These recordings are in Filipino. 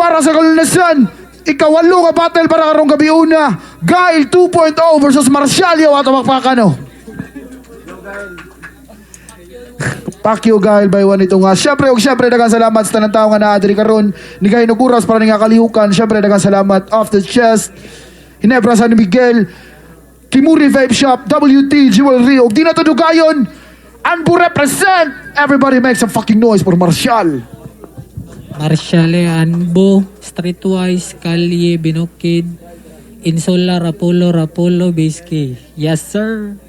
para sa Kalunasan. Ikawalo nga battle para karong gabi una. Guile 2.0 versus MARCIAL at Pakakano. Pakyo Guile by one ito nga. Siyempre daghang salamat sa tanang tao nga naadiri karon. Ni Guile Nuguras para nga kalihukan. Siyempre daghang salamat off the chest. Hinebra San Miguel, Kimuri Vape Shop, WT Jewelry ug di na to dugayon. Anbu represent. Everybody make some fucking noise for MARCIAL. MARCIAL Anbo, Streetwise, Kalye, Binukid, Insular, Rapolo, Bisky. Yes, sir.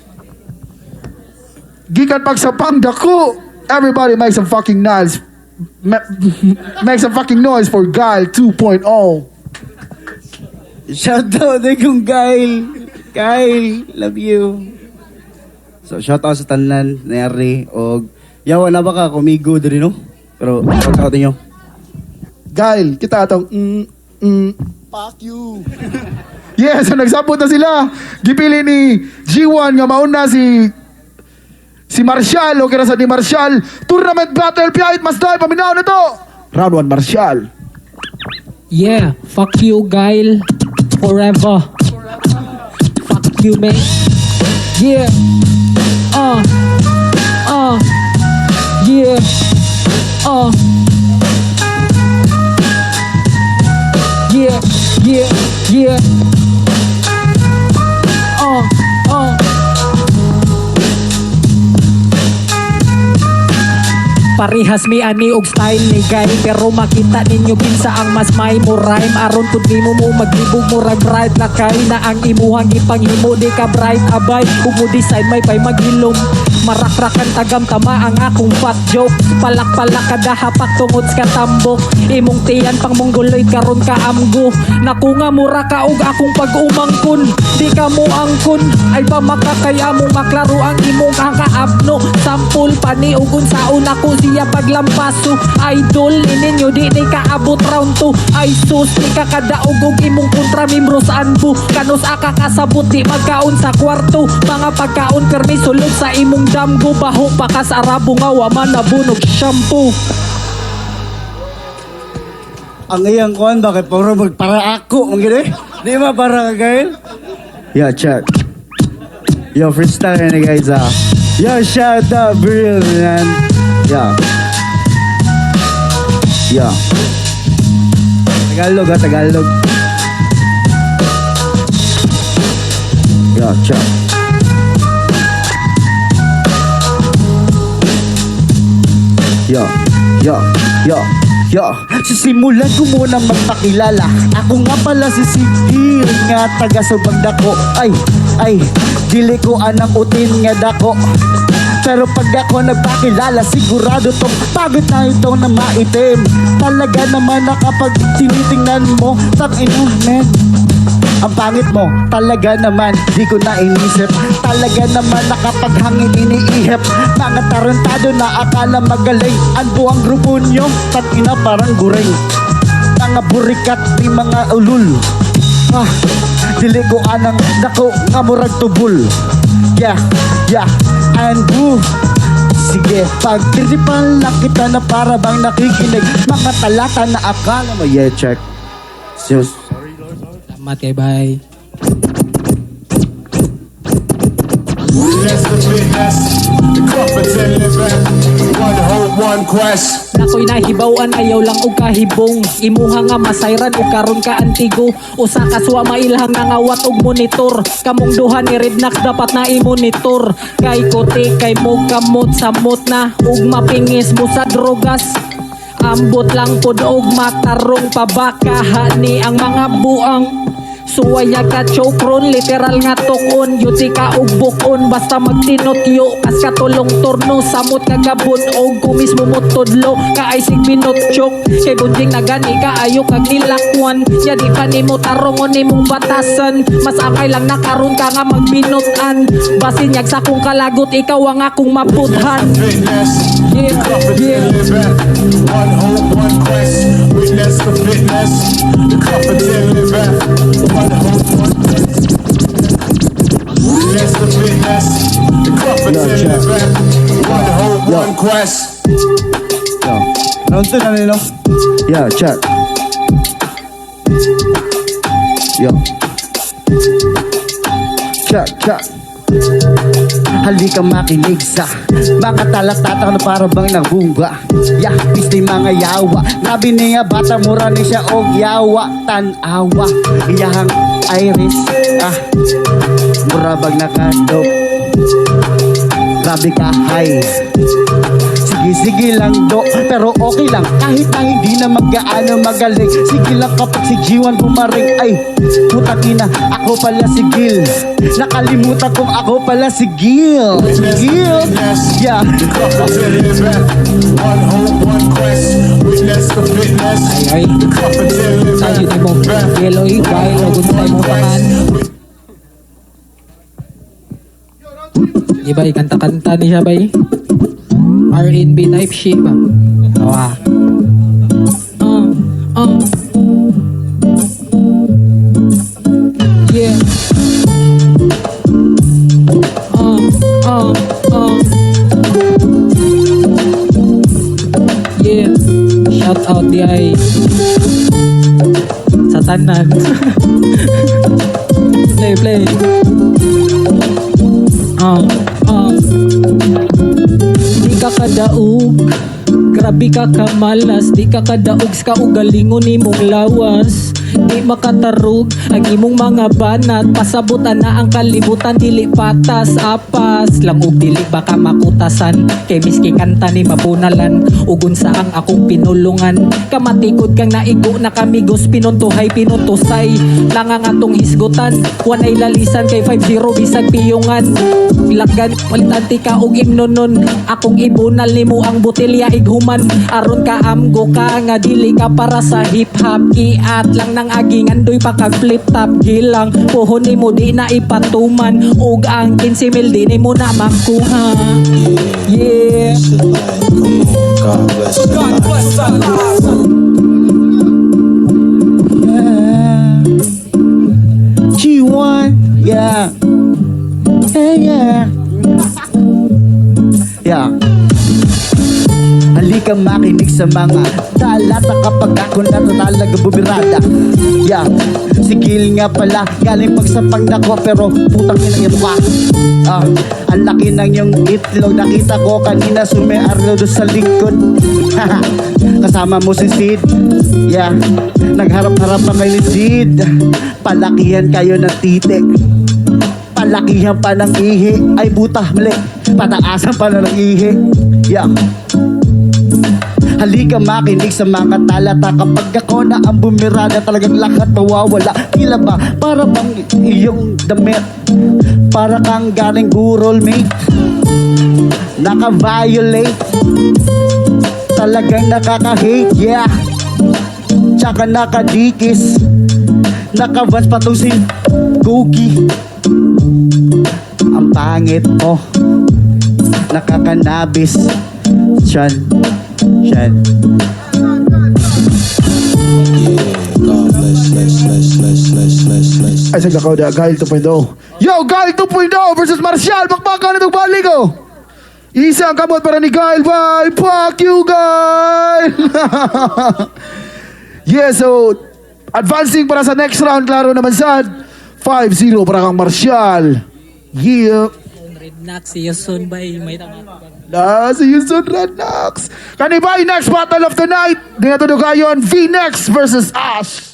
Gikan pagsapang dako. Everybody make some fucking noise. Make some fucking noise for Guile 2.0. Shoutout na kong Kyle. Kyle, love you. So, shoutout sa tanan, Neri, o yawa na ba ka, kumigo din, no? Pero, shoutout niyo. Guile, kita atong Fuck you. yes, so nagsabot na sila. Gipili ni G1 nga mauna si MARCIAL o kira sa ni MARCIAL. Tournament battle, piyahit mas dahil paminaw na to. Round 1, MARCIAL. Yeah, fuck you, Guile. Forever. Fuck you, man. Yeah. Yeah. Yeah. Parihas mi ani og style ni Guy, pero makita ninyo kinsa ang mas may mo rhyme. Aron pud nimo mo maglibog mo rag bright lakay na ang imuhang ipanghimo di ka bright abay. Kung mo design may pay maghilom, marakrakan tagam tama ang akong fat joke. Palak-palak kada hapak tungod sa tambok, imong tiyan pang mongoloid karon ka amgo. Naku nga mura ka og akong pag-umangkon, di ka mo angkon ay pa makakaya mo maklaro ang imong ang kaabno. Sampol pani ug unsaon ako siya paglampaso. Idol ninyo di ni kaabot round 2. Ay sus di ka kadaog og imong kontra membro sa anbu. Kanos aka kasabot di magkaon sa kwarto. Mga pagkaon permi sulod sa imong damgo. Baho pa ka sa arabo nga waman nabunog shampoo. Ang iyang kuhan ba kay puro para ako mong gini? Di ba para ka Kyle? Yo, chat. Yo, freestyle na guys ah. Yo, shout out Brill man. Yo. Tagalog ha, Tagalog. Yo, chat. Yo, sisimulan ko muna magpakilala. Ako nga pala si Sigil nga taga Subang Dako. Ay, dili ko anang utin nga dako. Pero pag ako nagpakilala, sigurado tong pagod na ito na maitim. Talaga naman na kapag tinitingnan mo, tangina men, ang pangit mo, talaga naman, di ko na inisip. Talaga naman na kapag hangin iniihip. Mga tarantado na akala magaling. Anbo ang grupo nyo, tangina parang guring. Mga burikat ni mga ulul. Dili ko anang dako nga murag tubul. Yeah, Anbu. Sige, pagtiripan lang kita na para bang nakikinig. Mga talata na akala mo. Yeah, check. Sus. Salamat kay bye. Nakoy nahibawan ayaw lang og kahibong. Imuha nga masayran og karon ka antigo. Usa ka suwa mailhang nangawat og monitor. Kamong duha ni Rednax dapat na i-monitor. Kay kote kay mo kamot samot na ug mapingis mo sa drogas. Ambot lang pod og matarong pabaka ni ang mga buang. Suwaya ka chokron, literal nga tokon. Yuti ka og bukon, basta magtinotyo. Kas katulong turno, samot kagabon. Og kumismo mo tudlo, kaay sig minot chok. Kay bunjing na gani ka, ayo kag nilakwan. Ya di pa nimo tarongon nimong batasan. Mas akay lang nakaroon ka nga magbinotan. Basin yag sa kong kalagot, ikaw ang akong maputhan. Yeah. One hope, one quest. Witness the fitness. The competent living. One hope, one quest. Witness the fitness. The competent living. One hope, one quest. Round 2 na nino. Yeah, chat. Yo. Check, check. Halika makinig sa mga talat-tatak na para bang nagbungga. Yeah, pistay mga yawa. Grabe niya bata, mura ni siya og yawa. Tanawa, iyahang iris. Mura bag nakadop. Grabe ka high. Sige lang do, pero okay lang kahit na hindi na mag-gaano magaling. Sige lang kapag si G1 bumaring. Ay, putang ina, ako pala si Gil. Nakalimutan kong ako pala si Gil. Gil, yeah. The couple till back. One hope, one quest. Witness the fitness. Ay, The couple till tayo ni mo yellow guys, ugon tayo mo takan. Di ba kanta-kanta ni siya ba R&B type shit ba? Awa. Yeah. Yeah. Shout out di ay sa tanan. Play. Di ka kadaog, grabe ka kamalas. Di ka kadaog sa kaugalingon ni mong lawas. Di makatarog ang imong mga banat. Pasabutan na ang kalibutan, dili patas apas lang og dili baka makutasan. Kay miski kanta ni mabunalan, ugon sa ang akong pinulungan. Kamatikod kang naigo na kamigos, pinuntuhay pinuntusay lang ang atong hisgutan. Wanay lalisan kay 5-0 bisag piyungan. Ilaggan palitanti ka og imnonon. Akong ibunal nimo ang botelya ighuman. Aron ka amgo ka nga dili ka para sa hip hop. Iat lang nang agingan doy pa kag flip top gilang. Puhon nimo di na ipatuman. Ug ang 15,000 di nimo na makuha. Yeah. God bless the G1, yeah. Yeah. Yeah. Halika makinig sa mga talata kapag ako na talaga bubirada. Yeah, sigil nga pala galing pagsapang nako pero putang ina yung mukha. Ang laki ng yung itlog, nakita ko kanina sumearlo doon sa likod. Kasama mo si Sid. Yeah, nagharap-harap pa kayo ni Sid. Palakihan kayo ng titik. Palakihan pa ng ihi. Ay buta, mali. Pataasan pa na ng ihi. Yeah. Halika makinig sa mga talata. Kapag ako na ang bumirada, talagang lahat mawawala. Tila ba para bang iyong damit, para kang galing burol mate, naka-violate, talagang nakaka-hate. Yeah, tsaka nakadikis, nakavans pa tong si Googie. Ang pangit mo, nakakanabis. Chan. Ay, saglakaw na, Gail 2.0. Yo, Gail 2.0 versus Marcial. Bakbakan na itong balik, oh. Isang kamot para ni Gail. Bye. Fuck you, Gail. Yeah, so, advancing para sa next round. Klaro naman sad. 5-0 para kang Marcial. Yeah. Rednax, see you soon, bye. May tama. See you soon, Rednax. Kanibay, next battle of the night. Di na to dugayon, V-Nex versus Ash.